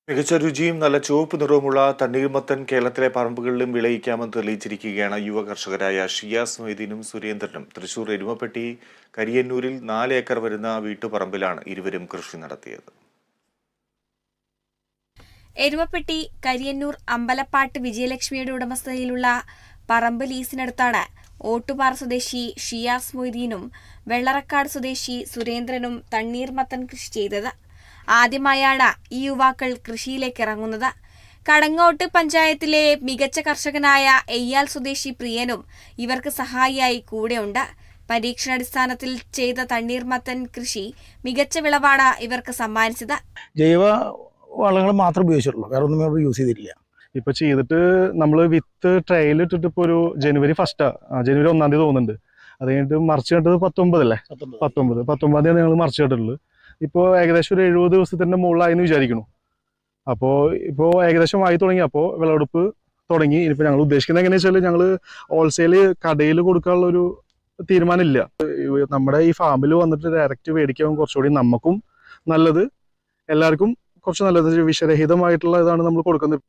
മികച്ച രുചിയും നല്ല ചുവപ്പ് നിറവുമുള്ള തണ്ണീർമത്തൻ കേരളത്തിലെ പറമ്പുകളിലും വിളയിക്കാമെന്ന് തെളിയിച്ചിരിക്കുകയാണ് യുവ കർഷകരായ ഷിയാസ് മൊയ്തീനും സുരേന്ദ്രനും. തൃശൂർ എരുമപ്പെട്ടി കരിയന്നൂരിൽ 4 ഏക്കർ വരുന്ന വീട്ടുപറമ്പിലാണ് ഇരുവരും കൃഷി നടത്തിയത്. എരുമപ്പെട്ടി കരിയന്നൂർ അമ്പലപ്പാട്ട് വിജയലക്ഷ്മിയുടെ ഉടമസ്ഥതയിലുള്ള പറമ്പ് ലീസിനടുത്താണ് ഓട്ടുപാറ സ്വദേശി ഷിയാസ് മൊയ്തീനും വെള്ളറക്കാട് സ്വദേശി സുരേന്ദ്രനും തണ്ണീർമത്തൻ കൃഷി ചെയ്തത്. ആദ്യമായാണ് ഈ യുവാക്കൾ കൃഷിയിലേക്ക് ഇറങ്ങുന്നത്. കടങ്ങോട്ട് പഞ്ചായത്തിലെ മികച്ച കർഷകനായ എയ്യാൽ സ്വദേശി പ്രിയനും ഇവർക്ക് സഹായിയായി കൂടെയുണ്ട്. പരീക്ഷണാടിസ്ഥാനത്തിൽ ചെയ്ത തണ്ണീർമത്തൻ കൃഷി മികച്ച വിളവാണ് ഇവർക്ക് സമ്മാനിച്ചത്. ജൈവ വളങ്ങൾ മാത്രം ഉപയോഗിച്ചിട്ടുള്ളൂ, വേറെ ഒന്നും യൂസ് ചെയ്തിട്ടില്ല. ഇപ്പൊ ചെയ്തിട്ട് നമ്മൾ വിത്ത് ട്രയൽ ഇട്ടിട്ട് ഇപ്പൊ ഒരു ജനുവരി 1 തോന്നുന്നുണ്ട്. അത് കഴിഞ്ഞിട്ട് മറിച്ച് കേട്ടത് 19 അല്ലേ, 19 ഞങ്ങൾ മറിച്ച് കേട്ടിട്ടുള്ളത്. ഇപ്പോൾ ഏകദേശം ഒരു 70 ദിവസത്തിന്റെ മുകളിലായെന്ന് വിചാരിക്കുന്നു. അപ്പോൾ ഇപ്പോൾ ഏകദേശം ആയി തുടങ്ങി. അപ്പോൾ വിളവെടുപ്പ് തുടങ്ങി. ഇനിയിപ്പോൾ ഞങ്ങൾ ഉദ്ദേശിക്കുന്നത് എങ്ങനെയാ വെച്ചാൽ ഞങ്ങൾ ഹോൾസെയിൽ കടയിൽ കൊടുക്കാനുള്ള ഒരു തീരുമാനമില്ല. നമ്മുടെ ഈ ഫാമിൽ വന്നിട്ട് ഡയറക്റ്റ് മേടിക്കാൻ കുറച്ചുകൂടി നമുക്കും നല്ലത്, എല്ലാവർക്കും കുറച്ച് നല്ലത്, വിഷരഹിതമായിട്ടുള്ള ഇതാണ് നമ്മൾ കൊടുക്കുന്നത്.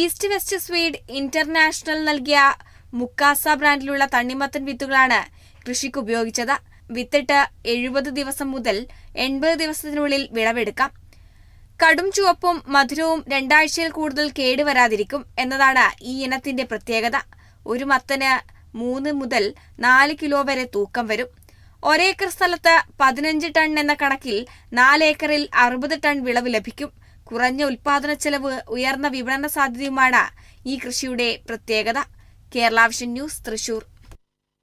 ഈസ്റ്റ് വെസ്റ്റ് സ്വീഡ് ഇന്റർനാഷണൽ നൽകിയ മുക്കാസ ബ്രാൻഡിലുള്ള തണ്ണിമത്തൻ വിത്തുകളാണ് കൃഷിക്ക് ഉപയോഗിച്ചത്. വിത്തിട്ട് 70 ദിവസം മുതൽ 80 ദിവസത്തിനുള്ളിൽ വിളവെടുക്കാം. കടും ചുവപ്പും മധുരവും 2 ആഴ്ചയിൽ കൂടുതൽ കേടുവരാതിരിക്കും എന്നതാണ് ഈ ഇനത്തിന്റെ പ്രത്യേകത. ഒരു മത്തന് 3 മുതൽ 4 കിലോ വരെ തൂക്കം വരും. ഒരേക്കർ സ്ഥലത്ത് 15 ടൺ എന്ന കണക്കിൽ 4 ഏക്കറിൽ 60 ടൺ വിളവ് ലഭിക്കും. കുറഞ്ഞ ഉൽപാദന ചെലവ്, ഉയർന്ന വിപണന സാധ്യതയുമാണ് ഈ കൃഷിയുടെ പ്രത്യേകത. Kerala vision news, Thrissur.